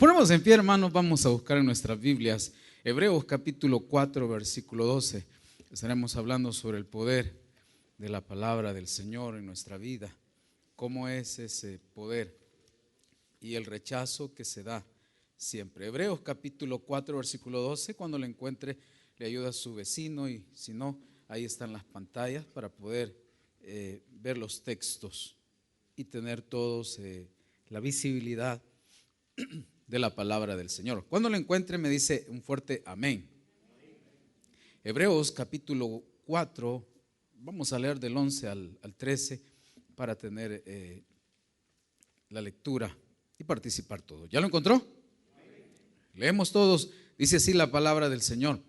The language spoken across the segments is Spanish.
ponemos en pie, hermanos, vamos a buscar en nuestras Biblias Hebreos capítulo 4, versículo 12. Estaremos hablando sobre el poder de la palabra del Señor en nuestra vida. Cómo es ese poder y el rechazo que se da siempre. Hebreos capítulo 4, versículo 12, cuando lo encuentre, le ayuda a su vecino y si no, ahí están las pantallas para poder ver los textos y tener todos la visibilidad de la palabra del Señor. Cuando lo encuentre me dice un fuerte amén. Hebreos capítulo 4, vamos a leer del 11 al 13 para tener la lectura y participar todos. ¿Ya lo encontró? Leemos todos, dice así la palabra del Señor.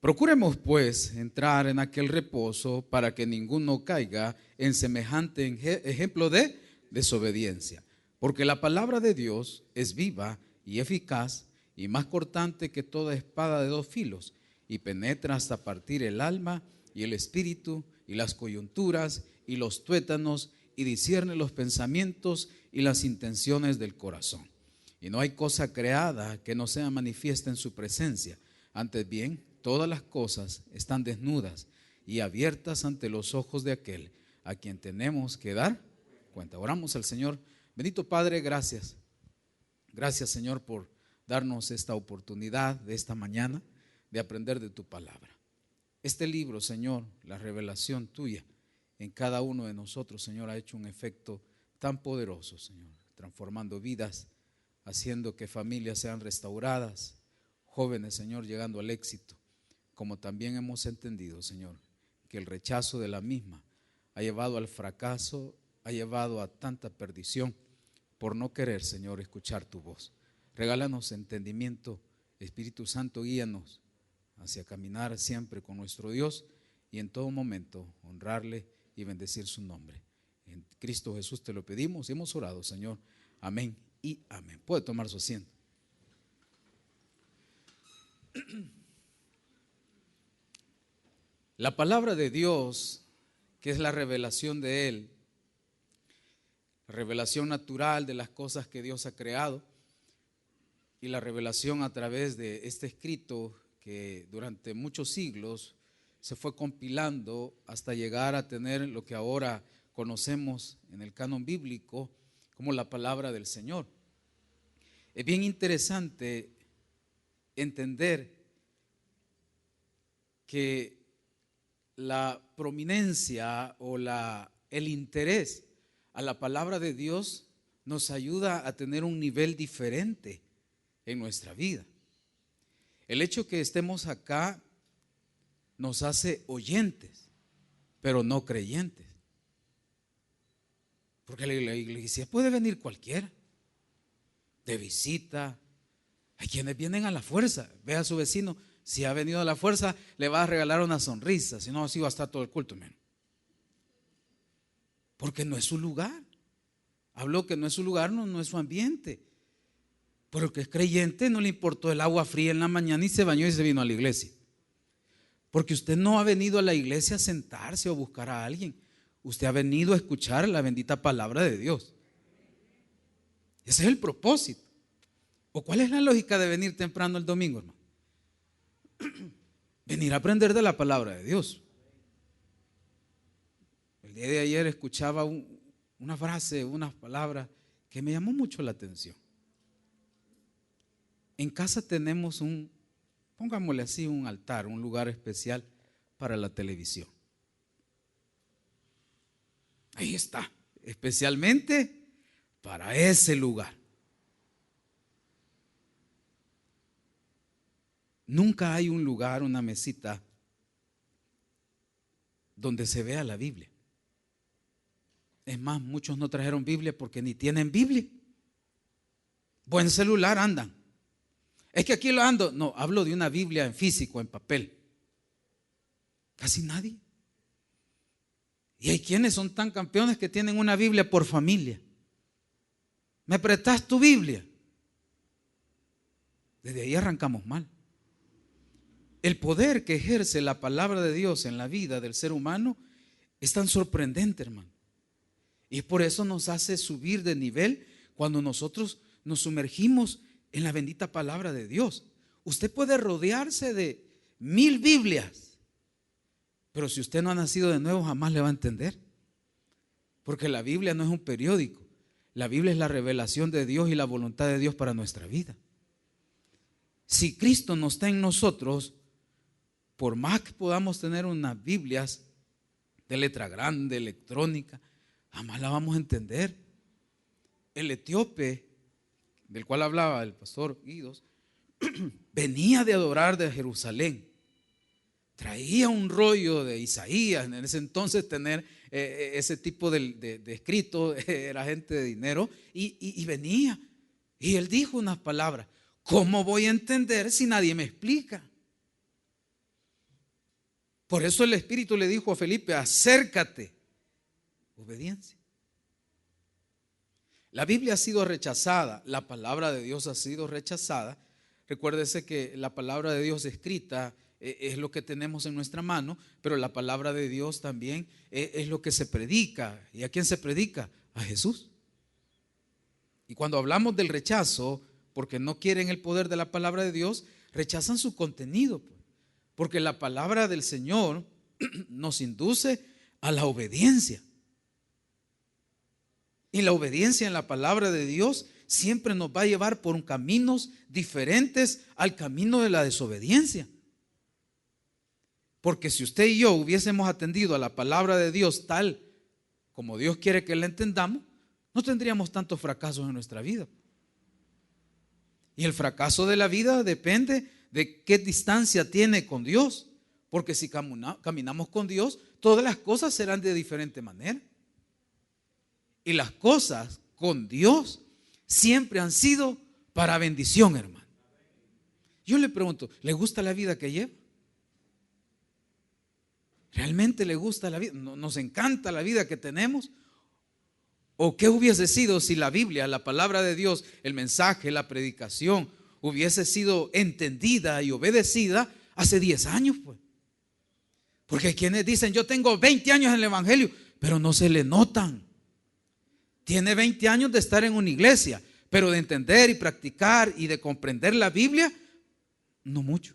Procuremos pues entrar en aquel reposo para que ninguno caiga en semejante ejemplo de desobediencia. Porque la palabra de Dios es viva y eficaz y más cortante que toda espada de dos filos y penetra hasta partir el alma y el espíritu y las coyunturas y los tuétanos y discierne los pensamientos y las intenciones del corazón. Y no hay cosa creada que no sea manifiesta en su presencia. Antes bien, todas las cosas están desnudas y abiertas ante los ojos de aquel a quien tenemos que dar cuenta. Oramos al Señor. Bendito Padre, gracias. Gracias, Señor, por darnos esta oportunidad de esta mañana de aprender de tu palabra. Este libro, Señor, la revelación tuya en cada uno de nosotros, Señor, ha hecho un efecto tan poderoso, Señor, transformando vidas, haciendo que familias sean restauradas, jóvenes, Señor, llegando al éxito, como también hemos entendido, Señor, que el rechazo de la misma ha llevado al fracaso, ha llevado a tanta perdición por no querer, Señor, escuchar tu voz. Regálanos entendimiento, Espíritu Santo, guíanos hacia caminar siempre con nuestro Dios y en todo momento honrarle y bendecir su nombre. En Cristo Jesús te lo pedimos y hemos orado, Señor. Amén y amén. Puede tomar su asiento. La palabra de Dios, que es la revelación de Él, la revelación natural de las cosas que Dios ha creado y la revelación a través de este escrito que durante muchos siglos se fue compilando hasta llegar a tener lo que ahora conocemos en el canon bíblico como la palabra del Señor. Es bien interesante entender que la prominencia o el interés a la palabra de Dios nos ayuda a tener un nivel diferente en nuestra vida. El hecho que estemos acá nos hace oyentes, pero no creyentes. Porque la iglesia puede venir cualquiera, de visita. Hay quienes vienen a la fuerza. Ve a su vecino, si ha venido a la fuerza, le va a regalar una sonrisa, si no, así va a estar todo el culto, man. Porque no es su lugar. Habló que no es su lugar, no es su ambiente. Pero el que es creyente no le importó el agua fría en la mañana y se bañó y se vino a la iglesia. Porque usted no ha venido a la iglesia a sentarse o a buscar a alguien. Usted ha venido a escuchar la bendita palabra de Dios. Ese es el propósito. ¿O cuál es la lógica de venir temprano el domingo, hermano? Venir a aprender de la palabra de Dios. El día de ayer escuchaba una frase, unas palabras que me llamó mucho la atención. En casa tenemos pongámosle así, un altar, un lugar especial para la televisión. Ahí está, especialmente para ese lugar. Nunca hay un lugar, una mesita, donde se vea la Biblia. Es más, muchos no trajeron Biblia porque ni tienen Biblia. Buen celular andan. Es que aquí lo ando. No, hablo de una Biblia en físico, en papel. Casi nadie. Y hay quienes son tan campeones que tienen una Biblia por familia. ¿Me prestas tu Biblia? Desde ahí arrancamos mal. El poder que ejerce la palabra de Dios en la vida del ser humano es tan sorprendente, hermano. Y por eso nos hace subir de nivel cuando nosotros nos sumergimos en la bendita palabra de Dios. Usted puede rodearse de 1000 Biblias, pero si usted no ha nacido de nuevo, jamás le va a entender. Porque la Biblia no es un periódico. La Biblia es la revelación de Dios y la voluntad de Dios para nuestra vida. Si Cristo no está en nosotros, por más que podamos tener unas Biblias de letra grande, electrónica, jamás la vamos a entender. El etíope, del cual hablaba el pastor Guidos, venía de adorar de Jerusalén. Traía un rollo de Isaías. En ese entonces tener ese tipo de escrito era gente de dinero, y venía. Y él dijo unas palabras: ¿cómo voy a entender si nadie me explica? Por eso el Espíritu le dijo a Felipe: acércate. Obediencia. La Biblia ha sido rechazada, la palabra de Dios ha sido rechazada. Recuérdese que la palabra de Dios escrita es lo que tenemos en nuestra mano, pero la palabra de Dios también es lo que se predica. ¿Y a quién se predica? A Jesús. Y cuando hablamos del rechazo, porque no quieren el poder de la palabra de Dios, rechazan su contenido, porque la palabra del Señor nos induce a la obediencia. Y la obediencia en la palabra de Dios siempre nos va a llevar por caminos diferentes al camino de la desobediencia. Porque si usted y yo hubiésemos atendido a la palabra de Dios tal como Dios quiere que la entendamos, no tendríamos tantos fracasos en nuestra vida. Y el fracaso de la vida depende de qué distancia tiene con Dios. Porque si caminamos con Dios, todas las cosas serán de diferente manera. Y las cosas con Dios siempre han sido para bendición, hermano. Yo le pregunto, ¿le gusta la vida que lleva? ¿Realmente le gusta la vida? ¿Nos encanta la vida que tenemos? ¿O qué hubiese sido si la Biblia, la palabra de Dios, el mensaje, la predicación hubiese sido entendida y obedecida hace 10 años? Pues, porque hay quienes dicen: yo tengo 20 años en el evangelio, pero no se le notan. Tiene 20 años de estar en una iglesia, pero de entender y practicar y de comprender la Biblia, no mucho.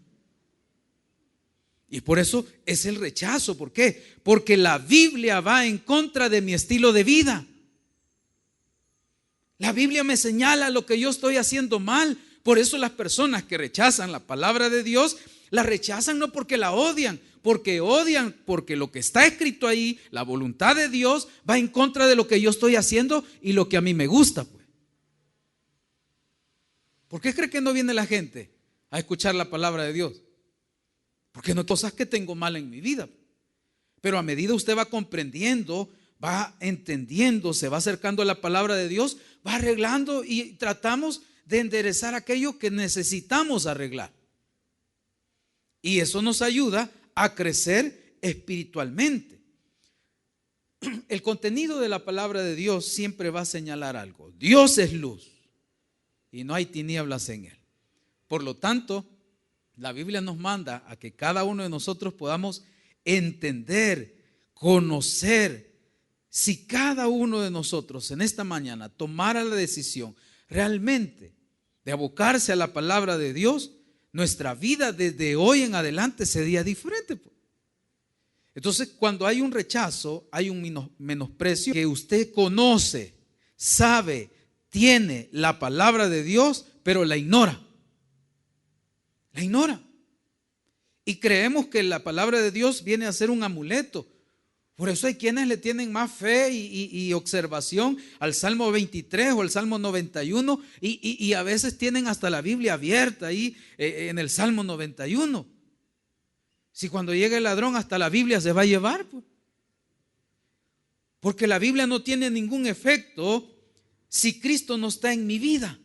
Y por eso es el rechazo. ¿Por qué? Porque la Biblia va en contra de mi estilo de vida. La Biblia me señala lo que yo estoy haciendo mal. Por eso las personas que rechazan la palabra de Dios, la rechazan no porque la odian, porque odian porque lo que está escrito ahí, la voluntad de Dios, va en contra de lo que yo estoy haciendo y lo que a mí me gusta, pues. ¿Por qué cree que no viene la gente a escuchar la palabra de Dios? Porque no hay cosas que tengo mal en mi vida. Pero a medida usted va comprendiendo, va entendiendo, se va acercando a la palabra de Dios, va arreglando y tratamos de enderezar aquello que necesitamos arreglar. Y eso nos ayuda a crecer espiritualmente. El contenido de la palabra de Dios siempre va a señalar algo. Dios es luz y no hay tinieblas en él. Por lo tanto, la Biblia nos manda a que cada uno de nosotros podamos entender, conocer. Si cada uno de nosotros en esta mañana tomara la decisión realmente de abocarse a la palabra de Dios, nuestra vida desde hoy en adelante sería diferente. Entonces, cuando hay un rechazo, hay un menosprecio, que usted conoce, sabe, tiene la palabra de Dios, pero la ignora. La ignora. Y creemos que la palabra de Dios viene a ser un amuleto. Por eso hay quienes le tienen más fe y observación al Salmo 23 o al Salmo 91 y a veces tienen hasta la Biblia abierta ahí en el Salmo 91. Si cuando llegue el ladrón hasta la Biblia se va a llevar, pues. Porque la Biblia no tiene ningún efecto si Cristo no está en mi vida.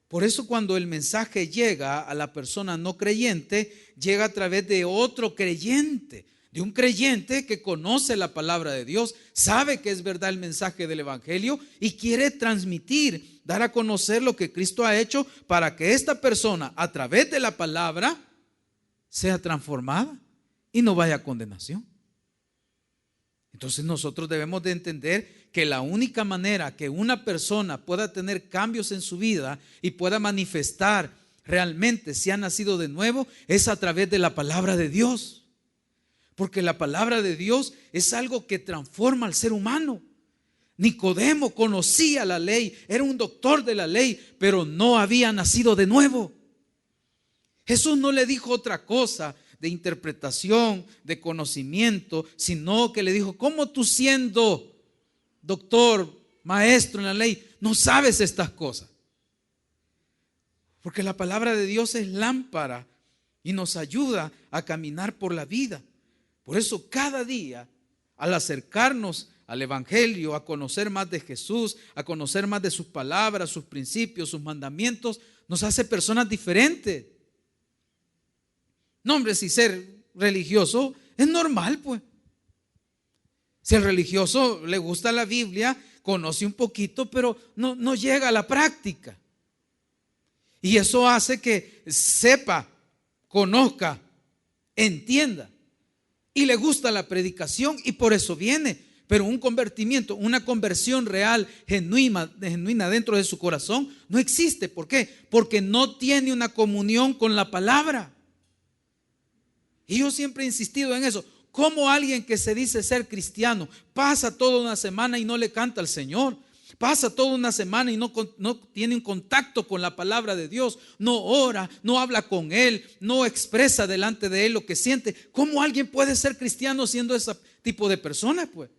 Por eso cuando el mensaje llega a la persona no creyente, llega a través de otro creyente, de un creyente que conoce la palabra de Dios, sabe que es verdad el mensaje del evangelio y quiere transmitir, dar a conocer lo que Cristo ha hecho para que esta persona a través de la palabra sea transformada y no vaya a condenación. Entonces nosotros debemos de entender que la única manera que una persona pueda tener cambios en su vida y pueda manifestar realmente si ha nacido de nuevo es a través de la palabra de Dios. Porque la palabra de Dios es algo que transforma al ser humano. Nicodemo conocía la ley, era un doctor de la ley, pero no había nacido de nuevo. Jesús no le dijo otra cosa de interpretación, de conocimiento, sino que le dijo: ¿cómo tú, siendo doctor, maestro en la ley, no sabes estas cosas? Porque la palabra de Dios es lámpara y nos ayuda a caminar por la vida. Por eso cada día, al acercarnos al Evangelio, a conocer más de Jesús, a conocer más de sus palabras, sus principios, sus mandamientos, nos hace personas diferentes. No, hombre, si ser religioso es normal, pues. Si el religioso le gusta la Biblia, conoce un poquito, pero no llega a la práctica. Y eso hace que sepa, conozca, entienda. Y le gusta la predicación y por eso viene. Pero un convertimiento, una conversión real, genuina dentro de su corazón no existe. ¿Por qué? Porque no tiene una comunión con la palabra. Y yo siempre he insistido en eso. ¿Cómo alguien que se dice ser cristiano pasa toda una semana y no le canta al Señor? Pasa toda una semana y no tiene un contacto con la palabra de Dios, no ora, no habla con Él, no expresa delante de Él lo que siente. ¿Cómo alguien puede ser cristiano siendo ese tipo de persona, pues?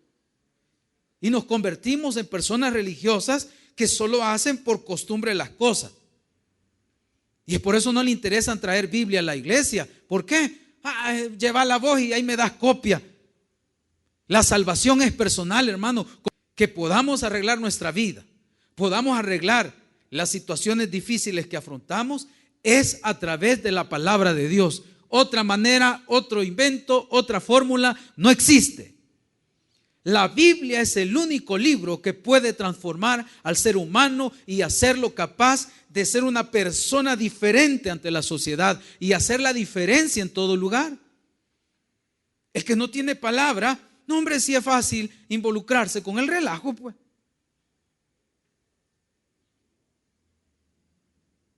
Y nos convertimos en personas religiosas que solo hacen por costumbre las cosas. Y por eso no le interesan traer Biblia a la iglesia. ¿Por qué? Lleva la voz y ahí me das copia. La salvación es personal, hermano. Que podamos arreglar nuestra vida, podamos arreglar las situaciones difíciles que afrontamos, es a través de la palabra de Dios. Otra manera, otro invento, otra fórmula no existe. La Biblia es el único libro que puede transformar al ser humano y hacerlo capaz de ser una persona diferente ante la sociedad y hacer la diferencia en todo lugar. El que no tiene palabra, no, hombre, sí es fácil involucrarse con el relajo, pues.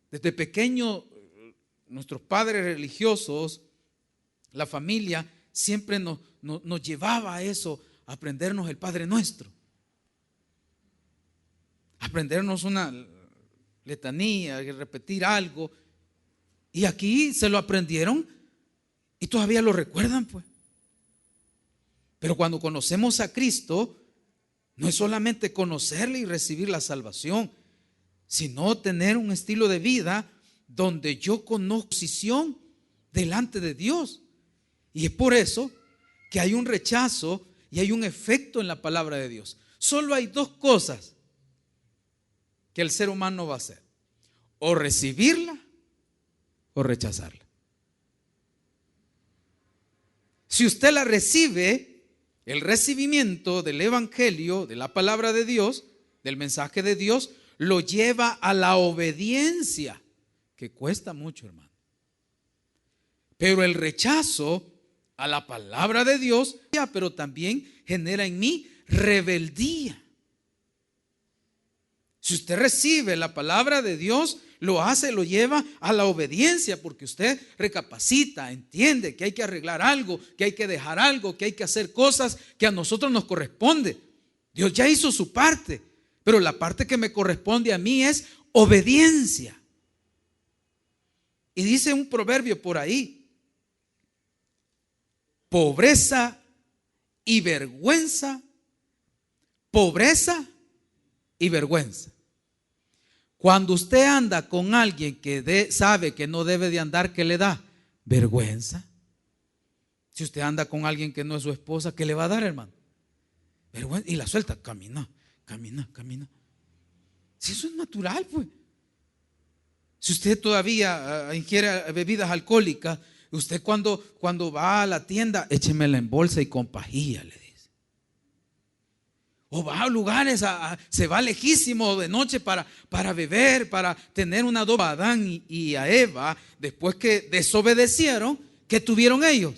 Desde pequeño, nuestros padres religiosos, la familia, siempre nos llevaba a eso, a aprendernos el Padre Nuestro. Aprendernos una letanía, repetir algo. Y aquí se lo aprendieron y todavía lo recuerdan, pues. Pero cuando conocemos a Cristo, no es solamente conocerle y recibir la salvación, sino tener un estilo de vida donde yo conozco posición delante de Dios. Y es por eso que hay un rechazo y hay un efecto en la palabra de Dios. Solo hay dos cosas que el ser humano va a hacer: o recibirla o rechazarla. Si usted la recibe, el recibimiento del evangelio, de la palabra de Dios, del mensaje de Dios, lo lleva a la obediencia, que cuesta mucho, hermano. Pero el rechazo a la palabra de Dios, pero también genera en mí rebeldía. Si usted recibe la palabra de Dios, lo hace, lo lleva a la obediencia, porque usted recapacita, entiende que hay que arreglar algo, que hay que dejar algo, que hay que hacer cosas que a nosotros nos corresponde. Dios ya hizo su parte, pero la parte que me corresponde a mí es obediencia. Y dice un proverbio por ahí: pobreza y vergüenza, pobreza y vergüenza. Cuando usted anda con alguien que sabe que no debe de andar, ¿qué le da? Vergüenza. Si usted anda con alguien que no es su esposa, ¿qué le va a dar, hermano? Vergüenza. Y la suelta, camina. Si eso es natural, pues. Si usted todavía ingiere bebidas alcohólicas, usted cuando va a la tienda, échemela en bolsa y con pajilla, le dice. O va a lugares, se va lejísimo de noche para beber, para tener una doble. A Adán y a Eva, después que desobedecieron, ¿qué tuvieron ellos?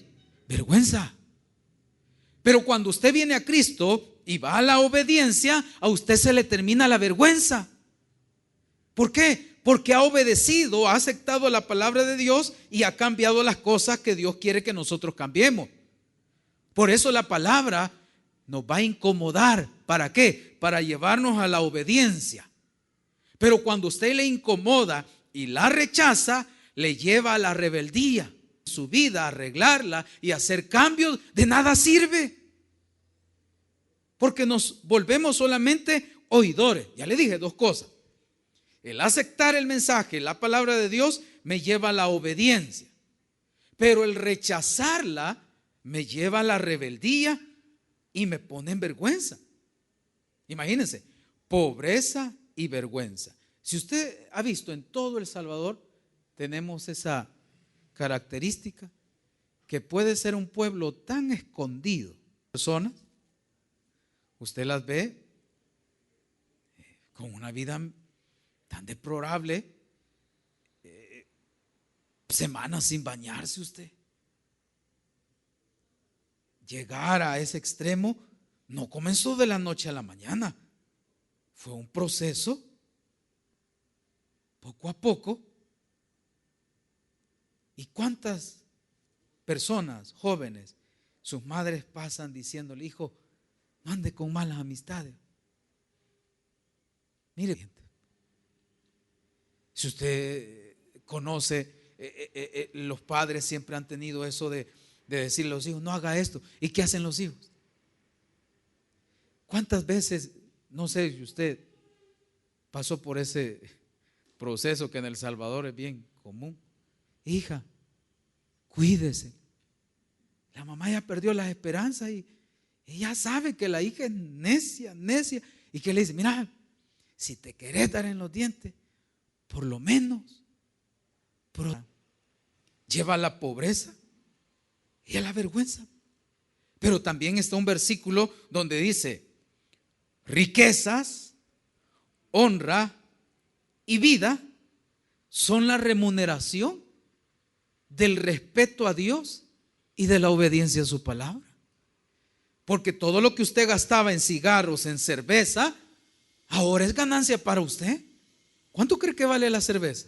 Vergüenza. Pero cuando usted viene a Cristo y va a la obediencia, a usted se le termina la vergüenza. ¿Por qué? Porque ha obedecido, ha aceptado la palabra de Dios y ha cambiado las cosas que Dios quiere que nosotros cambiemos. Por eso la palabra nos va a incomodar. ¿Para qué? Para llevarnos a la obediencia. Pero cuando usted le incomoda y la rechaza, le lleva a la rebeldía. Su vida, arreglarla y hacer cambios, de nada sirve. Porque nos volvemos solamente oidores. Ya le dije dos cosas. El aceptar el mensaje, la palabra de Dios, me lleva a la obediencia. Pero el rechazarla me lleva a la rebeldía y me pone en vergüenza. Imagínense, pobreza y vergüenza. Si usted ha visto en todo El Salvador, tenemos esa característica que puede ser un pueblo tan escondido. Personas, usted las ve con una vida tan deplorable, semanas sin bañarse usted. Llegar a ese extremo no comenzó de la noche a la mañana, fue un proceso, poco a poco. ¿Y cuántas personas, jóvenes, sus madres pasan diciéndole: hijo, no ande con malas amistades? Mire, si usted conoce, los padres siempre han tenido eso de decirle a los hijos: no haga esto. ¿Y qué hacen los hijos? ¿Cuántas veces, no sé si usted pasó por ese proceso que en El Salvador es bien común? Hija, cuídese. La mamá ya perdió las esperanzas y ya sabe que la hija es necia, necia. Y que le dice: mira, si te querés dar en los dientes, por lo menos lleva a la pobreza y a la vergüenza. Pero también está un versículo donde dice: riquezas, honra y vida son la remuneración del respeto a Dios y de la obediencia a su palabra. Porque todo lo que usted gastaba en cigarros, en cerveza, ahora es ganancia para usted. ¿Cuánto cree que vale la cerveza?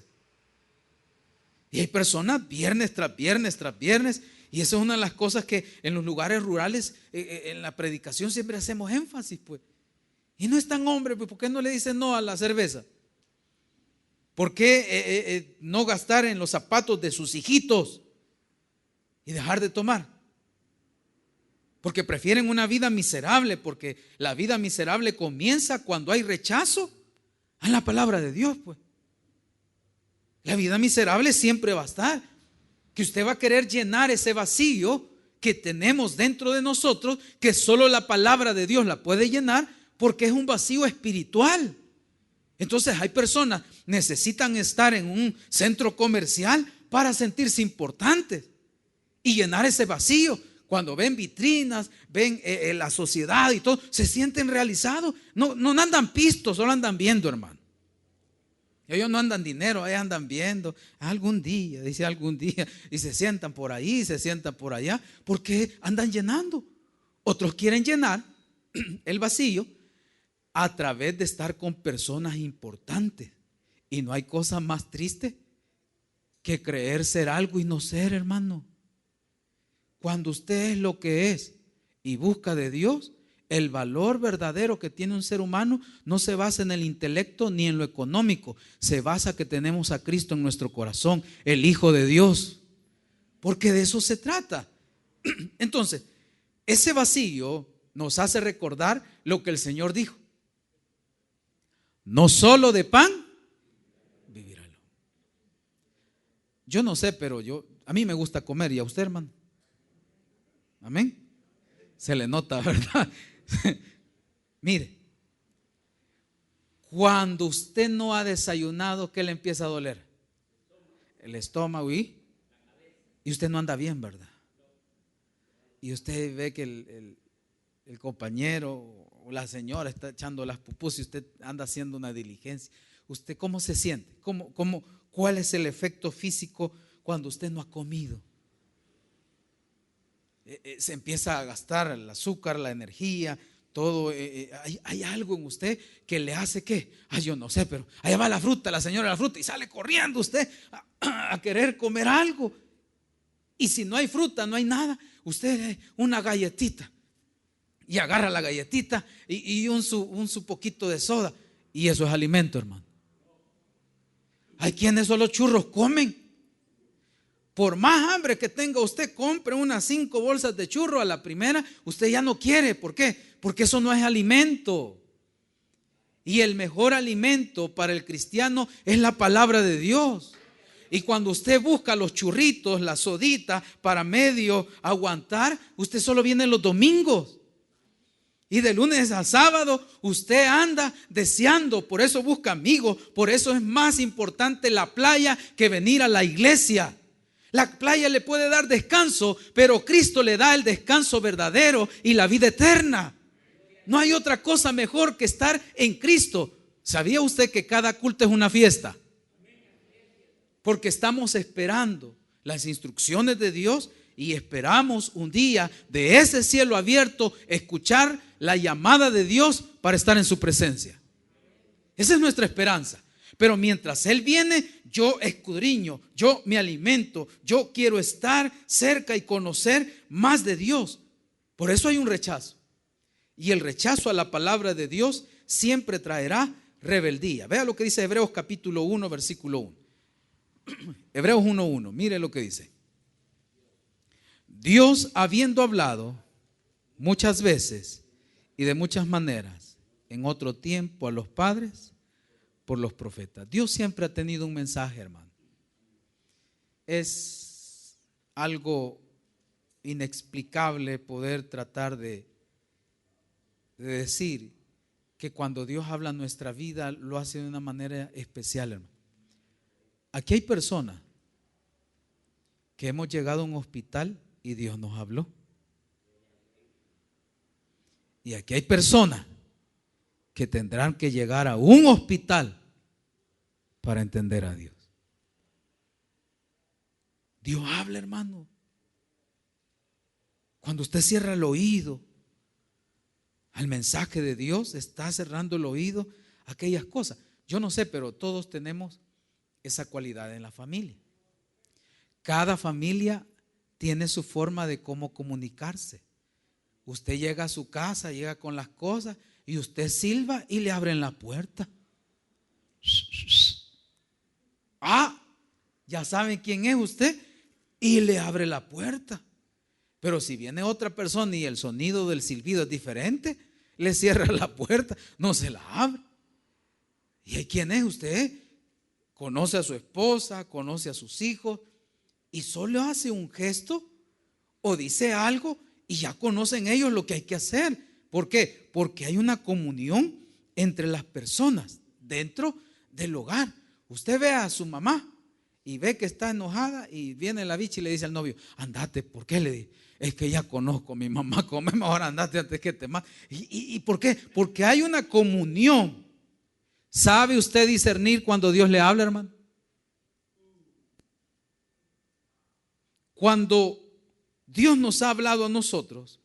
Y hay personas viernes tras viernes tras viernes, y esa es una de las cosas que en los lugares rurales, en la predicación siempre hacemos énfasis, pues. Y no es tan hombre, pues, ¿por qué no le dicen no a la cerveza? ¿Por qué no gastar en los zapatos de sus hijitos y dejar de tomar? Porque prefieren una vida miserable, porque la vida miserable comienza cuando hay rechazo a la palabra de Dios, pues. La vida miserable siempre va a estar. Que usted va a querer llenar ese vacío que tenemos dentro de nosotros, que solo la palabra de Dios la puede llenar, porque es un vacío espiritual. Entonces hay personas que necesitan estar en un centro comercial para sentirse importantes y llenar ese vacío. Cuando ven vitrinas, ven la sociedad y todo, se sienten realizados. No andan pistos, solo andan viendo, hermano. Ellos no andan dinero, ellos andan viendo. Algún día, dice algún día, y se sientan por ahí, se sientan por allá, porque andan llenando. Otros quieren llenar el vacío a través de estar con personas importantes. Y no hay cosa más triste que creer ser algo y no ser, hermano. Cuando usted es lo que es y busca de Dios, el valor verdadero que tiene un ser humano no se basa en el intelecto ni en lo económico. Se basa que tenemos a Cristo en nuestro corazón, el Hijo de Dios. Porque de eso se trata. Entonces, ese vacío nos hace recordar lo que el Señor dijo: no solo de pan vivirá el hombre. Yo no sé, pero a mí me gusta comer. ¿Y a usted, hermano? Amén. Se le nota, ¿verdad? Mire, cuando usted no ha desayunado, ¿qué le empieza a doler? El estómago y usted no anda bien, ¿verdad? Y usted ve que el compañero o la señora está echando las pupusas y usted anda haciendo una diligencia. ¿Usted cómo se siente? ¿Cuál es el efecto físico cuando usted no ha comido? se empieza a gastar el azúcar, la energía, todo. Hay algo en usted que le hace que, yo no sé, pero allá va la fruta, la señora de la fruta, y sale corriendo usted a querer comer algo. Y si no hay fruta, no hay nada, usted una galletita, y agarra la galletita y su poquito de soda, y eso es alimento, hermano. Hay quienes solo churros comen. Por más hambre que tenga usted, compre unas 5 bolsas de churro a la primera, usted ya no quiere. ¿Por qué? Porque eso no es alimento. Y el mejor alimento para el cristiano es la palabra de Dios. Y cuando usted busca los churritos, la sodita para medio aguantar, usted solo viene los domingos. Y de lunes a sábado usted anda deseando, por eso busca amigos, por eso es más importante la playa que venir a la iglesia. La playa le puede dar descanso, pero Cristo le da el descanso verdadero y la vida eterna. No hay otra cosa mejor que estar en Cristo. ¿Sabía usted que cada culto es una fiesta? Porque estamos esperando las instrucciones de Dios y esperamos un día de ese cielo abierto escuchar la llamada de Dios para estar en su presencia. Esa es nuestra esperanza. Pero mientras Él viene, yo escudriño, yo me alimento, yo quiero estar cerca y conocer más de Dios. Por eso hay un rechazo. Y el rechazo a la palabra de Dios siempre traerá rebeldía. Vea lo que dice Hebreos capítulo 1, versículo 1. Hebreos 1:1, mire lo que dice. Dios, habiendo hablado muchas veces y de muchas maneras en otro tiempo a los padres por los profetas. Dios siempre ha tenido un mensaje, hermano. Es algo inexplicable poder tratar de decir que cuando Dios habla en nuestra vida lo hace de una manera especial, hermano. Aquí hay personas que hemos llegado a un hospital y Dios nos habló. Y aquí hay personas que tendrán que llegar a un hospital para entender a Dios. Dios habla, hermano. Cuando usted cierra el oído al mensaje de Dios, está cerrando el oído a aquellas cosas. Yo no sé, pero todos tenemos esa cualidad en la familia. Cada familia tiene su forma de cómo comunicarse. Usted llega a su casa, llega con las cosas y usted silba y le abren la puerta. Ya saben quién es usted y le abre la puerta. Pero si viene otra persona y el sonido del silbido es diferente, le cierra la puerta, no se la abre. ¿Y hay quién es usted? Conoce a su esposa, conoce a sus hijos y solo hace un gesto o dice algo y ya conocen ellos lo que hay que hacer. ¿Por qué? Porque hay una comunión entre las personas dentro del hogar. Usted ve a su mamá y ve que está enojada y viene la bicha y le dice al novio: andate. ¿Por qué? Le dice: es que ya conozco a mi mamá, come mejor, andate antes que te mate. ¿Y por qué? Porque hay una comunión. ¿Sabe usted discernir cuando Dios le habla, hermano? Cuando Dios nos ha hablado a nosotros,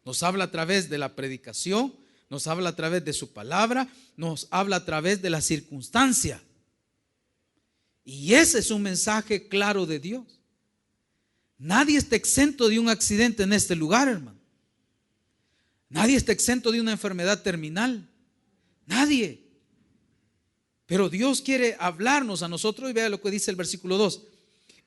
nos habla a través de la predicación, nos habla a través de su palabra, nos habla a través de la circunstancia. Y ese es un mensaje claro de Dios. Nadie está exento de un accidente en este lugar, hermano. Nadie está exento de una enfermedad terminal. Nadie. Pero Dios quiere hablarnos a nosotros y vea lo que dice el versículo 2.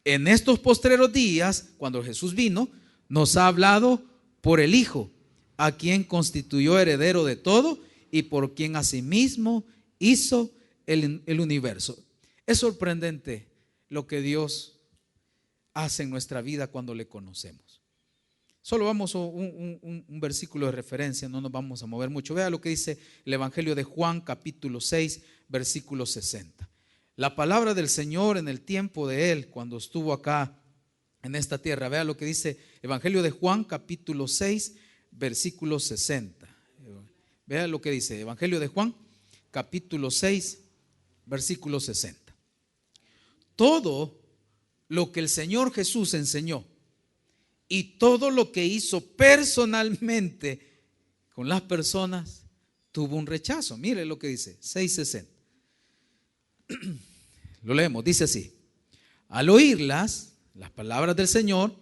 En estos postreros días, cuando Jesús vino, nos ha hablado por el Hijo, a quien constituyó heredero de todo y por quien asimismo hizo el universo. Es sorprendente lo que Dios hace en nuestra vida cuando le conocemos. Solo vamos a un versículo de referencia, no nos vamos a mover mucho. Vea lo que dice el Evangelio de Juan, capítulo 6, versículo 60. La palabra del Señor en el tiempo de Él, cuando estuvo acá en esta tierra. Vea lo que dice Evangelio de Juan, capítulo 6, versículo 60. Vea lo que dice Evangelio de Juan, capítulo 6, versículo 60. Todo lo que el Señor Jesús enseñó y todo lo que hizo personalmente con las personas tuvo un rechazo. Mire lo que dice 6:60. Lo leemos, dice así: al oírlas, las palabras del Señor,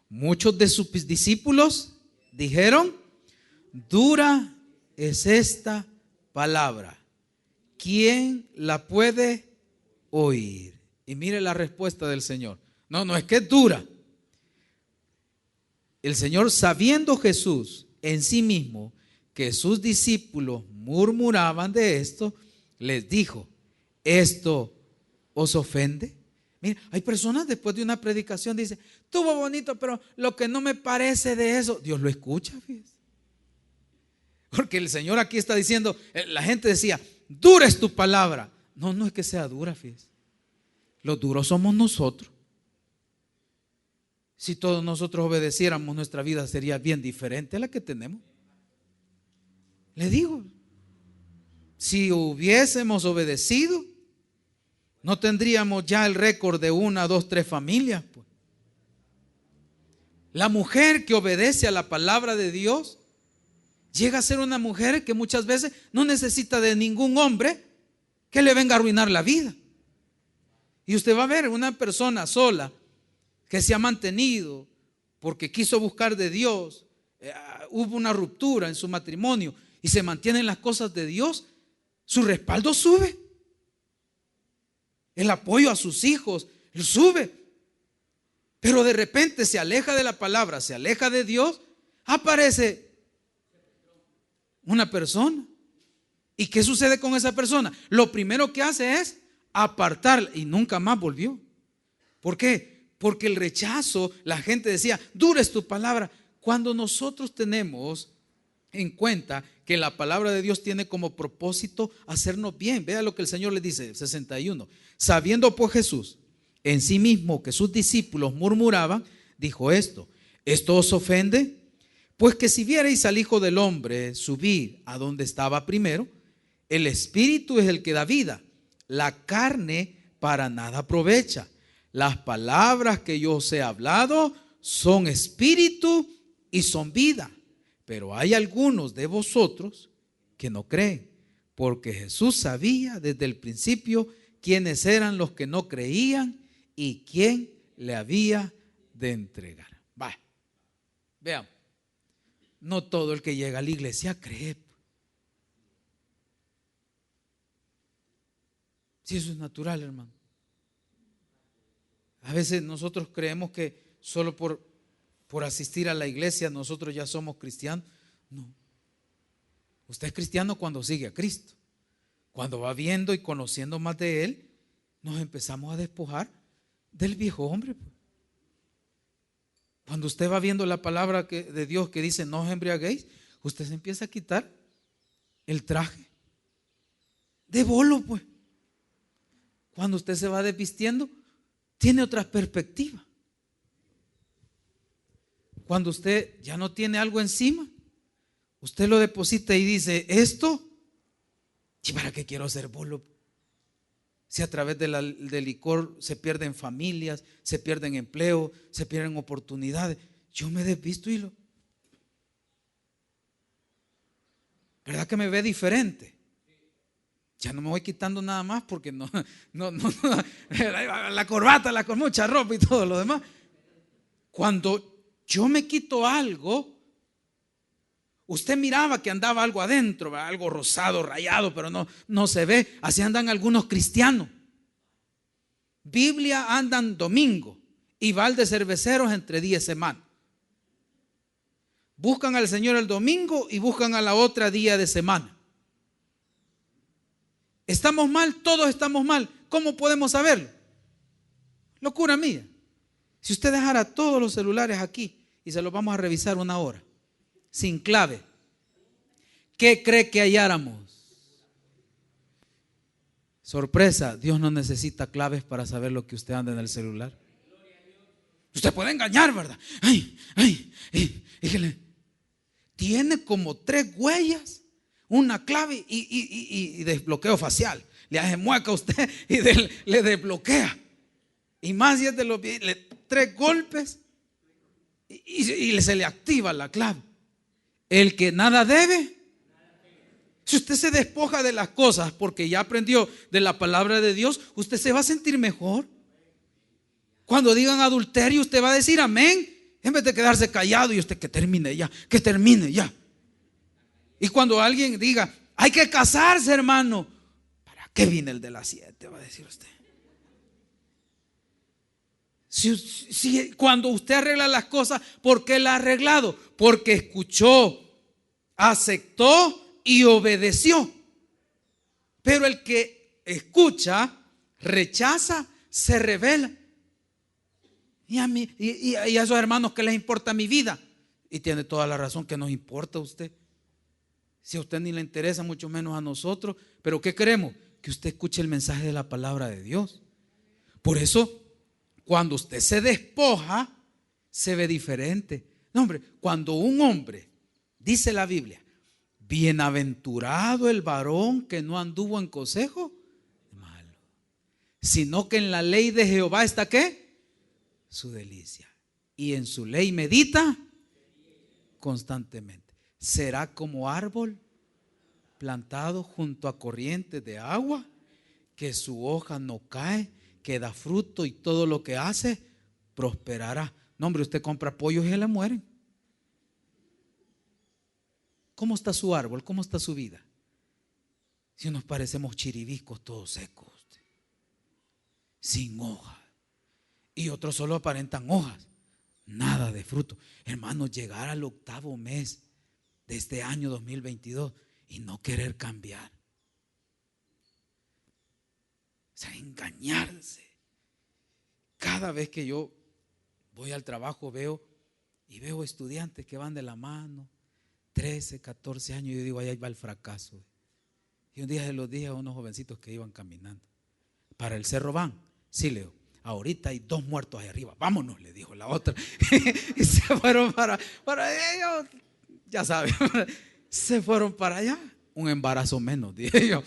muchos de sus discípulos dijeron: dura es esta palabra, ¿quién la puede oír? Y mire la respuesta del Señor. No es que es dura. El Señor, sabiendo Jesús en sí mismo que sus discípulos murmuraban de esto, les dijo: ¿esto os ofende? Mira, hay personas después de una predicación dicen: estuvo bonito, pero lo que no me parece de eso, Dios lo escucha, fíjese. Porque el Señor aquí está diciendo, la gente decía: dura es tu palabra. No es que sea dura, fíjese. Los duros somos nosotros. Si todos nosotros obedeciéramos, nuestra vida sería bien diferente a la que tenemos. Le digo, si hubiésemos obedecido, no tendríamos ya el récord de 1, 2, 3 familias, pues. La mujer que obedece a la palabra de Dios llega a ser una mujer que muchas veces no necesita de ningún hombre que le venga a arruinar la vida. Y usted va a ver una persona sola que se ha mantenido porque quiso buscar de Dios, hubo una ruptura en su matrimonio y se mantiene en las cosas de Dios, su respaldo sube. El apoyo a sus hijos sube. Pero de repente se aleja de la palabra, se aleja de Dios, aparece una persona. ¿Y qué sucede con esa persona? Lo primero que hace es apartarla y nunca más volvió. ¿Por qué? Porque el rechazo, la gente decía: dura es tu palabra. Cuando nosotros tenemos en cuenta que la palabra de Dios tiene como propósito hacernos bien, vea lo que el Señor le dice, 61. Sabiendo pues Jesús en sí mismo que sus discípulos murmuraban, dijo esto: ¿esto os ofende? Pues que si vierais al Hijo del Hombre subir a donde estaba primero, el Espíritu es el que da vida, la carne para nada aprovecha. Las palabras que yo os he hablado son espíritu y son vida. Pero hay algunos de vosotros que no creen, porque Jesús sabía desde el principio quiénes eran los que no creían y quién le había de entregar. Veamos. No todo el que llega a la iglesia cree. Si eso es natural, hermano. A veces nosotros creemos que solo por asistir a la iglesia nosotros ya somos cristianos. No. Usted es cristiano cuando sigue a Cristo. Cuando va viendo y conociendo más de Él, nos empezamos a despojar del viejo hombre. Cuando usted va viendo la palabra de Dios que dice: no os embriaguéis, usted se empieza a quitar el traje de bolo, pues. Cuando usted se va desvistiendo, tiene otra perspectiva. Cuando usted ya no tiene algo encima, usted lo deposita y dice: esto, ¿y para qué quiero ser bolo? Si a través del licor se pierden familias, se pierden empleo, se pierden oportunidades. Yo me desvisto y ¿verdad que me ve diferente? Ya no me voy quitando nada más porque no la corbata, con mucha ropa y todo lo demás. Cuando yo me quito algo, usted miraba que andaba algo adentro, algo rosado, rayado, pero no se ve. Así andan algunos cristianos. Biblia andan domingo y val de cerveceros entre 10 semanas. Buscan al Señor el domingo y buscan a la otra día de semana. ¿Estamos mal? Todos estamos mal. ¿Cómo podemos saberlo? Locura mía. Si usted dejara todos los celulares aquí y se los vamos a revisar 1 hora, sin clave, ¿qué cree que halláramos? Sorpresa, Dios no necesita claves para saber lo que usted anda en el celular. Usted puede engañar, ¿verdad? Tiene como 3 huellas, una clave y desbloqueo facial. Le hace mueca a usted y le desbloquea. Y más si es de los 3 golpes. y se le activa la clave. El que nada debe. Si usted se despoja de las cosas porque ya aprendió de la palabra de Dios, usted se va a sentir mejor. Cuando digan adulterio, usted va a decir amén, en vez de quedarse callado y usted que termine ya, que termine ya. Y cuando alguien diga, hay que casarse, hermano, ¿para qué viene el de las 7? Va a decir usted. Cuando usted arregla las cosas, ¿por qué las ha arreglado? Porque escuchó, aceptó y obedeció. Pero el que escucha, rechaza, se rebela. Y a esos hermanos, ¿qué les importa mi vida? Y tiene toda la razón, que nos importa a usted. Si a usted ni le interesa, mucho menos a nosotros. Pero ¿qué queremos? Que usted escuche el mensaje de la palabra de Dios. Por eso, cuando usted se despoja, se ve diferente. No, hombre, cuando un hombre, dice la Biblia, bienaventurado el varón que no anduvo en consejo malo, sino que en la ley de Jehová está ¿qué? Su delicia, y en su ley medita constantemente. Será como árbol plantado junto a corrientes de agua, que su hoja no cae, que da fruto y todo lo que hace prosperará. No, hombre, usted compra pollos y se le mueren. ¿Cómo está su árbol? ¿Cómo está su vida? Si nos parecemos chiribiscos todos secos, sin hojas, y otros solo aparentan hojas, nada de fruto. Hermanos, llegar al 8º mes de este año 2022 y no querer cambiar, o sea, engañarse. Cada vez que yo voy al trabajo veo estudiantes que van de la mano, 13, 14 años, y yo digo, ahí va el fracaso. Y un día se los dije a unos jovencitos que iban caminando. ¿Para el cerro van? Sí, Leo. Ahorita hay 2 muertos ahí arriba. Vámonos, le dijo la otra. Y se fueron para ellos, ya saben, se fueron para allá. Un embarazo menos, dije yo.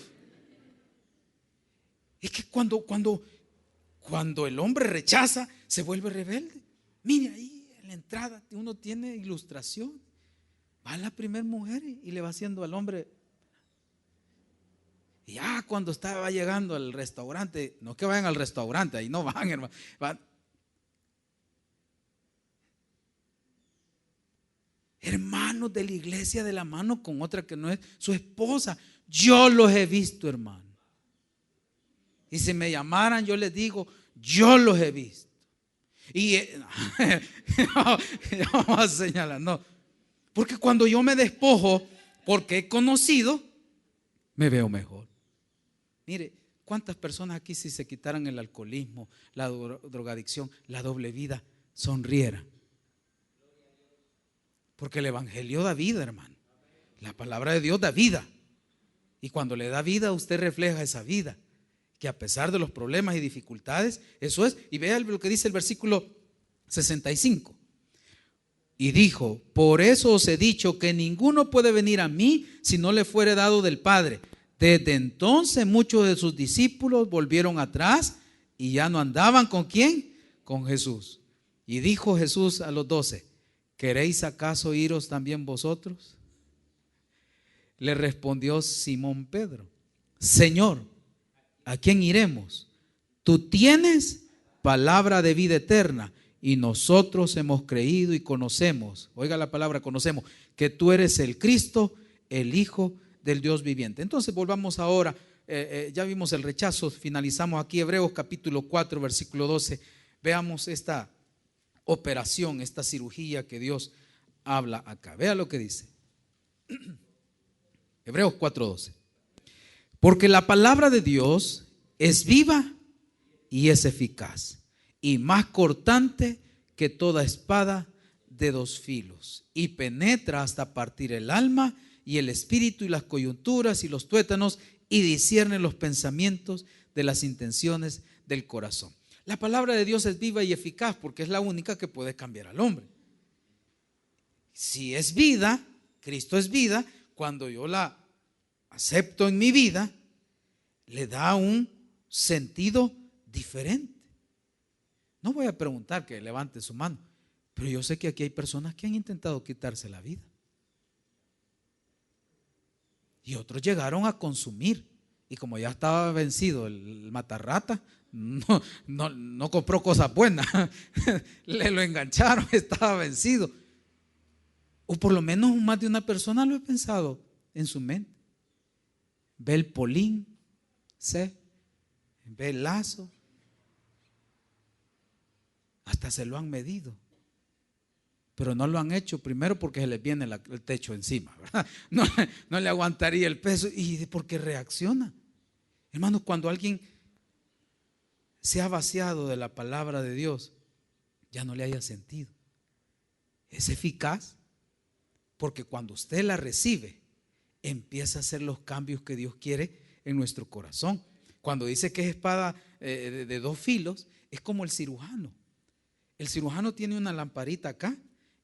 Es que cuando el hombre rechaza, se vuelve rebelde. Mire, ahí en la entrada uno tiene ilustración. Va la primera mujer y le va haciendo al hombre. Y ya cuando estaba llegando al restaurante, no que vayan al restaurante, ahí no van, hermano. Van. Hermanos de la iglesia de la mano con otra que no es su esposa. Yo los he visto, hermano. Y si me llamaran, yo les digo, yo los he visto. Y no vamos a señalar, no. Porque cuando yo me despojo, porque he conocido, me veo mejor. Mire, ¿cuántas personas aquí, si se quitaran el alcoholismo, la drogadicción, la doble vida, sonrieran? Porque el evangelio da vida, hermano. La palabra de Dios da vida. Y cuando le da vida, usted refleja esa vida. Que a pesar de los problemas y dificultades, eso es. Y vea lo que dice el versículo 65. Y dijo, por eso os he dicho que ninguno puede venir a mí si no le fuere dado del Padre. Desde entonces muchos de sus discípulos volvieron atrás y ya no andaban ¿con quién? Con Jesús. Y dijo Jesús a los 12, ¿queréis acaso iros también vosotros? Le respondió Simón Pedro, Señor, ¿a quién iremos? Tú tienes palabra de vida eterna y nosotros hemos creído y conocemos, oiga la palabra conocemos, que tú eres el Cristo, el Hijo del Dios viviente. Entonces volvamos ahora, ya vimos el rechazo, finalizamos aquí Hebreos capítulo 4 versículo 12. Veamos esta operación, esta cirugía que Dios habla acá. Vea lo que dice Hebreos 4:12. Porque la palabra de Dios es viva y es eficaz y más cortante que toda espada de 2 filos y penetra hasta partir el alma y el espíritu y las coyunturas y los tuétanos y discierne los pensamientos de las intenciones del corazón. La palabra de Dios es viva y eficaz porque es la única que puede cambiar al hombre. Si es vida, Cristo es vida, cuando yo la acepto en mi vida, le da un sentido diferente. No voy a preguntar que levante su mano, Pero yo sé que aquí hay personas que han intentado quitarse la vida. Y otros llegaron a consumir. Y como ya estaba vencido el matarrata, no compró cosas buenas. Le lo engancharon, estaba vencido. O por lo menos más de una persona lo he pensado en su mente. Ve el polín, ve el lazo. Hasta se lo han medido. Pero no lo han hecho, primero porque se les viene el techo encima, ¿verdad? No le aguantaría el peso y porque reacciona. Hermanos, cuando alguien se ha vaciado de la palabra de Dios, ya no le haya sentido. Es eficaz porque cuando usted la recibe, empieza a hacer los cambios que Dios quiere en nuestro corazón. Cuando dice que es espada de dos filos, es como el cirujano. El cirujano tiene una lamparita acá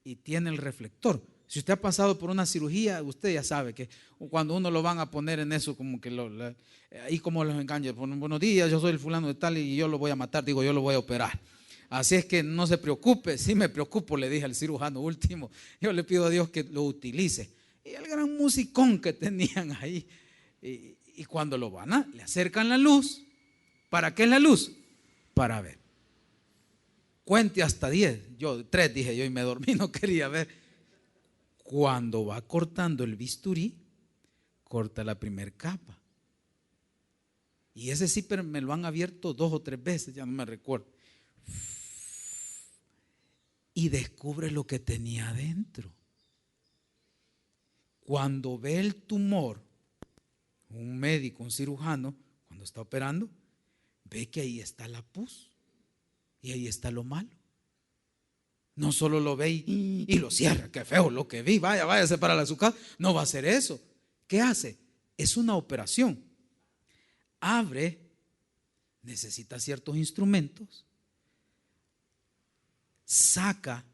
y tiene el reflector. Si usted ha pasado por una cirugía, usted ya sabe que cuando uno lo van a poner en eso, como que ahí como los engañan, buenos días, yo soy el fulano de tal y yo lo voy a matar, digo, yo lo voy a operar. Así es que no se preocupe, sí me preocupo, le dije al cirujano último, yo le pido a Dios que lo utilice. Y el gran musicón que tenían ahí, y cuando lo van le acercan la luz. ¿Para qué es la luz? Para ver. Cuente hasta 10, yo 3 dije yo y me dormí, no quería ver. Cuando va cortando el bisturí, corta la primer capa. Y ese zipper me lo han abierto 2 o 3 veces, ya no me recuerdo. Y descubre lo que tenía adentro. Cuando ve el tumor, un médico, un cirujano, cuando está operando, ve que ahí está la pus y ahí está lo malo. No solo lo ve y lo cierra, qué feo lo que vi, váyase para la su casa. No va a hacer eso. ¿Qué hace? Es una operación. Abre, necesita ciertos instrumentos, saca,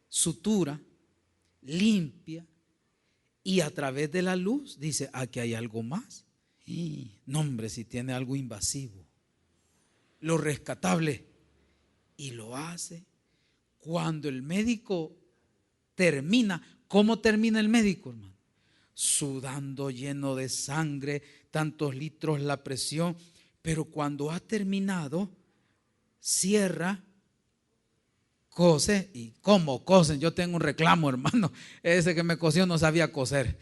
sutura, limpia y a través de la luz dice, aquí hay algo más. No, hombre, si tiene algo invasivo, lo rescatable, y lo hace. Cuando el médico termina, ¿cómo termina el médico, hermano? Sudando, lleno de sangre, tantos litros la presión, pero cuando ha terminado, cierra, cose. ¿Y cómo cosen? Yo tengo un reclamo, hermano. Ese que me cosió no sabía coser,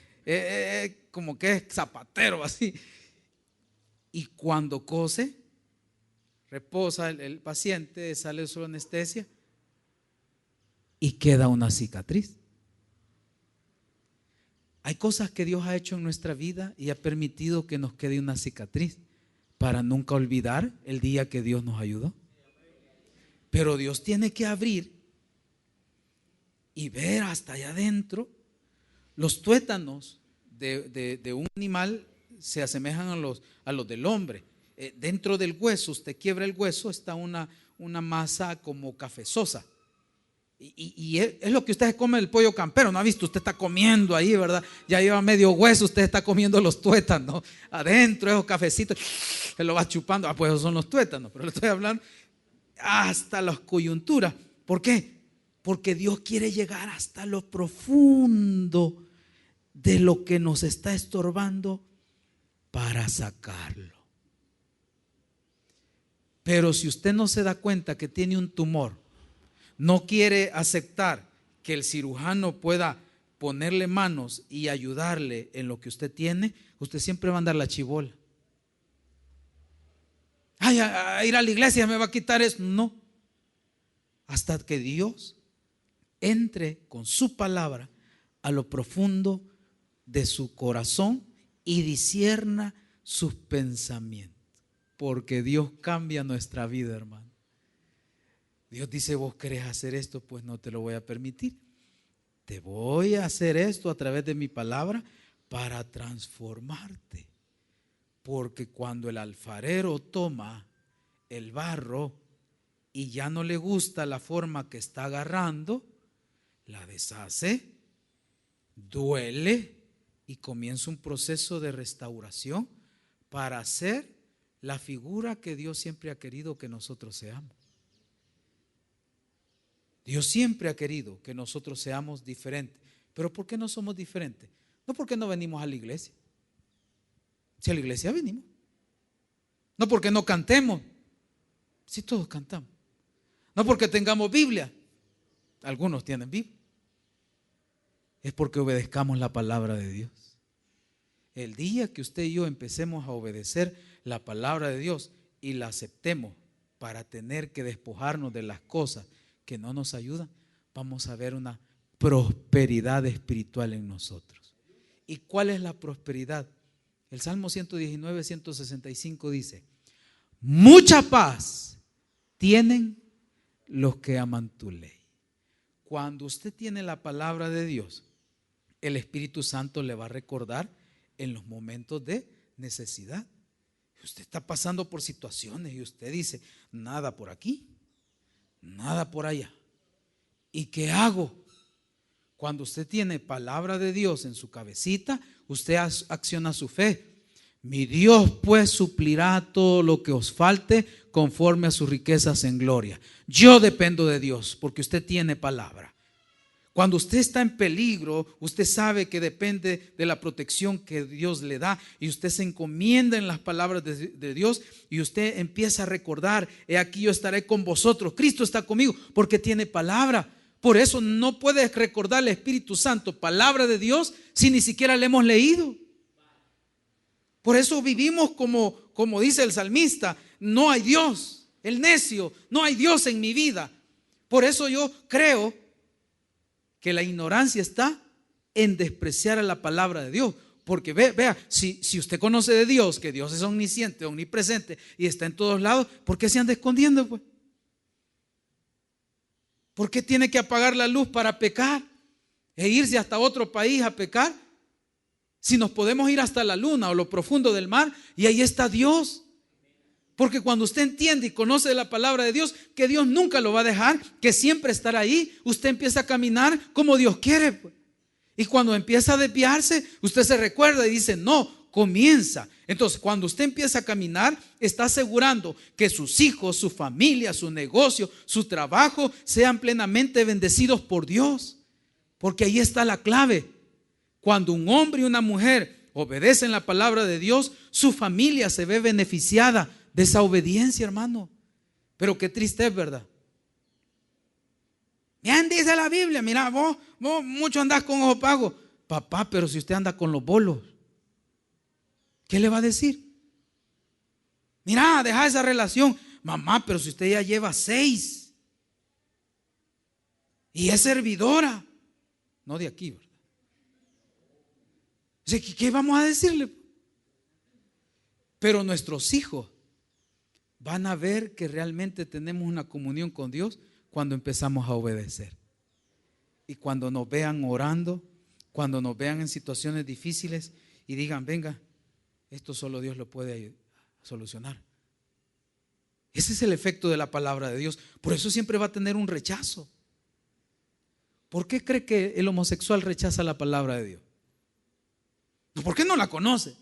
como que es zapatero así. Y cuando cose, reposa el paciente, sale su anestesia y queda una cicatriz. Hay cosas que Dios ha hecho en nuestra vida y ha permitido que nos quede una cicatriz para nunca olvidar el día que Dios nos ayudó. Pero Dios tiene que abrir y ver hasta allá adentro. Los tuétanos de un animal se asemejan a los del hombre. Dentro del hueso, usted quiebra el hueso, está una masa como cafezosa. Y es lo que usted come del pollo campero, ¿no ha visto? Usted está comiendo ahí, ¿verdad? Ya lleva medio hueso, usted está comiendo los tuétanos. Adentro, esos cafecitos, se lo va chupando. Pues esos son los tuétanos, pero le estoy hablando hasta las coyunturas. ¿Por qué? Porque Dios quiere llegar hasta lo profundo de lo que nos está estorbando para sacarlo. Pero si usted no se da cuenta que tiene un tumor, no quiere aceptar que el cirujano pueda ponerle manos y ayudarle en lo que usted tiene, usted siempre va a andar la chibola. Ay, a ir a la iglesia me va a quitar eso. No, hasta que Dios entre con su palabra a lo profundo de su corazón y discierna sus pensamientos, porque Dios cambia nuestra vida, hermano. Dios dice, vos querés hacer esto, pues no te lo voy a permitir. Te voy a hacer esto a través de mi palabra para transformarte. Porque cuando el alfarero toma el barro y ya no le gusta la forma que está agarrando, la deshace, duele y comienza un proceso de restauración para hacer la figura que Dios siempre ha querido que nosotros seamos. Dios siempre ha querido que nosotros seamos diferentes. Pero ¿por qué no somos diferentes? No porque no venimos a la iglesia. Si a la iglesia venimos. No porque no cantemos. Si todos cantamos. No porque tengamos Biblia. Algunos tienen Biblia. Es porque obedezcamos la palabra de Dios. El día que usted y yo empecemos a obedecer la palabra de Dios y la aceptemos para tener que despojarnos de las cosas que no nos ayudan, vamos a ver una prosperidad espiritual en nosotros. ¿Y cuál es la prosperidad? El Salmo 119, 165 dice: mucha paz tienen los que aman tu ley. Cuando usted tiene la palabra de Dios, el Espíritu Santo le va a recordar en los momentos de necesidad. Usted está pasando por situaciones y usted dice: nada por aquí, nada por allá. ¿Y qué hago? Cuando usted tiene palabra de Dios en su cabecita, usted acciona su fe. Mi Dios pues suplirá todo lo que os falte conforme a sus riquezas en gloria. Yo dependo de Dios porque usted tiene palabra. Cuando usted está en peligro, usted sabe que depende de la protección que Dios le da y usted se encomienda en las palabras de Dios y usted empieza a recordar: he aquí yo estaré con vosotros, Cristo está conmigo, porque tiene palabra. Por eso no puede recordar el Espíritu Santo palabra de Dios si ni siquiera le hemos leído. Por eso vivimos como dice el salmista: no hay Dios, el necio, no hay Dios en mi vida. Por eso yo creo que la ignorancia está en despreciar a la palabra de Dios. Porque vea, si usted conoce de Dios, que Dios es omnisciente, omnipresente y está en todos lados, ¿por qué se anda escondiendo, pues? ¿Por qué tiene que apagar la luz para pecar e irse hasta otro país a pecar? Si nos podemos ir hasta la luna o lo profundo del mar y ahí está Dios. Porque cuando usted entiende y conoce la palabra de Dios, que Dios nunca lo va a dejar, que siempre estará ahí, usted empieza a caminar como Dios quiere. Y cuando empieza a desviarse, usted se recuerda y dice: no, comienza. Entonces, cuando usted empieza a caminar, está asegurando que sus hijos, su familia, su negocio, su trabajo sean plenamente bendecidos por Dios. Porque ahí está la clave. Cuando un hombre y una mujer obedecen la palabra de Dios, su familia se ve beneficiada de esa obediencia, hermano. Pero qué triste es, ¿verdad? Bien dice la Biblia: mira, vos mucho andás con ojo pago. Papá, pero si usted anda con los bolos, ¿qué le va a decir? Mira, deja esa relación. Mamá, pero si usted ya lleva 6 y es servidora, no de aquí, ¿verdad? ¿Qué vamos a decirle? Pero nuestros hijos van a ver que realmente tenemos una comunión con Dios cuando empezamos a obedecer. Y cuando nos vean orando, cuando nos vean en situaciones difíciles y digan: venga, esto solo Dios lo puede solucionar. Ese es el efecto de la palabra de Dios. Por eso siempre va a tener un rechazo. ¿Por qué cree que el homosexual rechaza la palabra de Dios? ¿Por qué no la conoce?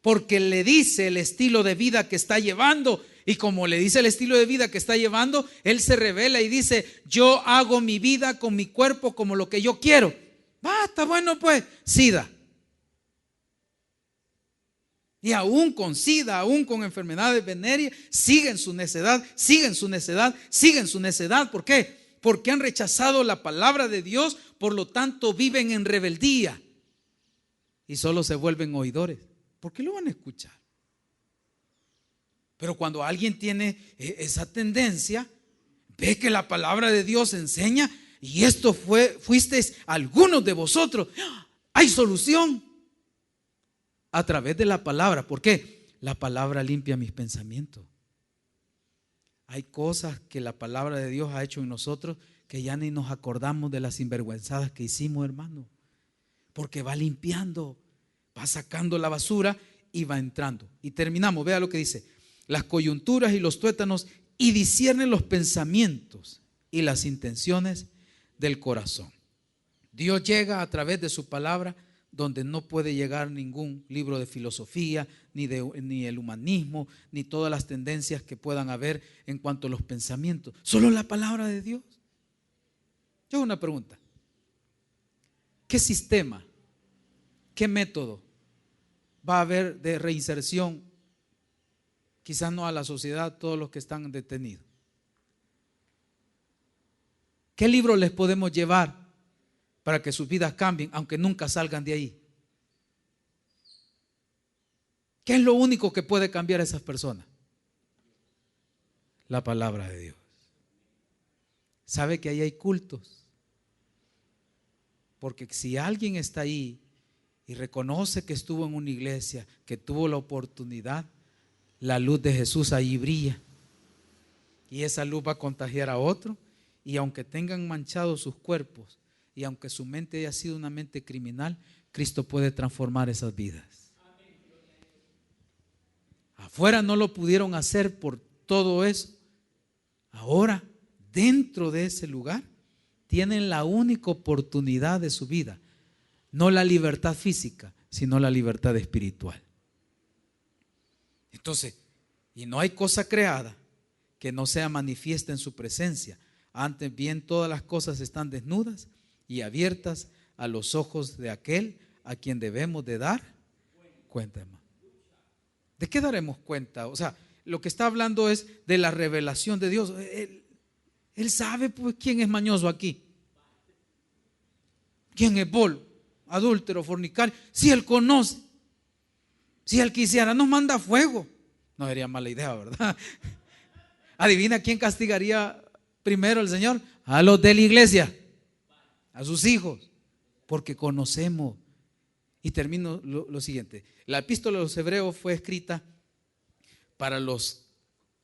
Porque le dice el estilo de vida que está llevando. Y como le dice el estilo de vida que está llevando, él se revela y dice: yo hago mi vida con mi cuerpo como lo que yo quiero. Está bueno, pues, SIDA. Y aún con SIDA, aún con enfermedades venéreas, siguen su necedad, siguen su necedad, siguen su necedad. ¿Por qué? Porque han rechazado la palabra de Dios, por lo tanto viven en rebeldía y solo se vuelven oidores. ¿Por qué lo van a escuchar? Pero cuando alguien tiene esa tendencia, ve que la palabra de Dios enseña: y esto fuisteis algunos de vosotros. Hay solución a través de la palabra. ¿Por qué? La palabra limpia mis pensamientos. Hay cosas que la palabra de Dios ha hecho en nosotros que ya ni nos acordamos de las sinvergüenzadas que hicimos, hermano. Porque va limpiando, va sacando la basura y va entrando. Y terminamos, vea lo que dice: las coyunturas y los tuétanos, y disciernen los pensamientos y las intenciones del corazón. Dios llega a través de su palabra donde no puede llegar ningún libro de filosofía, ni el humanismo, ni todas las tendencias que puedan haber en cuanto a los pensamientos. Solo la palabra de Dios. Yo hago una pregunta. ¿Qué sistema, qué método va a haber de reinserción? Quizás no a la sociedad, todos los que están detenidos. ¿Qué libro les podemos llevar para que sus vidas cambien, aunque nunca salgan de ahí? ¿Qué es lo único que puede cambiar a esas personas? La palabra de Dios. ¿Sabe que ahí hay cultos? Porque si alguien está ahí y reconoce que estuvo en una iglesia, que tuvo la oportunidad, la luz de Jesús ahí brilla. Y esa luz va a contagiar a otro. Y aunque tengan manchados sus cuerpos, y aunque su mente haya sido una mente criminal, Cristo puede transformar esas vidas. Afuera no lo pudieron hacer por todo eso. Ahora, dentro de ese lugar, tienen la única oportunidad de su vida. No la libertad física, sino la libertad espiritual. Entonces, y no hay cosa creada que no sea manifiesta en su presencia. Antes bien, todas las cosas están desnudas y abiertas a los ojos de aquel a quien debemos de dar cuenta, hermano. ¿De qué daremos cuenta? O sea, lo que está hablando es de la revelación de Dios. Él sabe pues quién es mañoso aquí, quién es bolo, adúltero, fornicario. Si Él conoce, si Él quisiera, nos manda fuego. No sería mala idea, ¿verdad? Adivina quién castigaría primero el Señor. A los de la iglesia, a sus hijos, porque conocemos. Y termino lo siguiente. La epístola de los hebreos fue escrita para los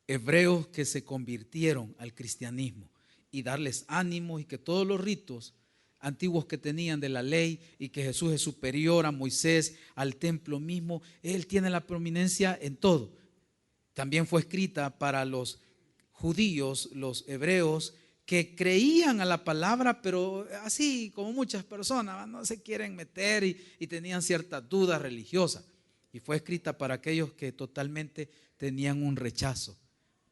hebreos que se convirtieron al cristianismo y darles ánimo, y que todos los ritos antiguos que tenían de la ley, y que Jesús es superior a Moisés, al templo mismo, Él tiene la prominencia en todo. También fue escrita para los judíos, los hebreos, que creían a la palabra, pero así como muchas personas no se quieren meter y tenían ciertas dudas religiosas. Y fue escrita para aquellos que totalmente tenían un rechazo,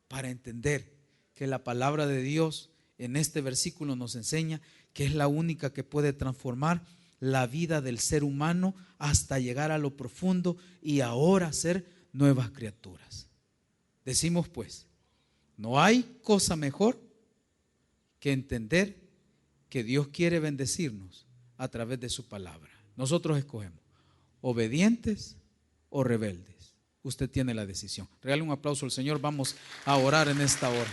para entender que la palabra de Dios en este versículo nos enseña que es la única que puede transformar la vida del ser humano hasta llegar a lo profundo y ahora ser nuevas criaturas. Decimos pues, no hay cosa mejor que entender que Dios quiere bendecirnos a través de su palabra. Nosotros escogemos obedientes o rebeldes. Usted tiene la decisión. Regale un aplauso al Señor. Vamos a orar en esta hora.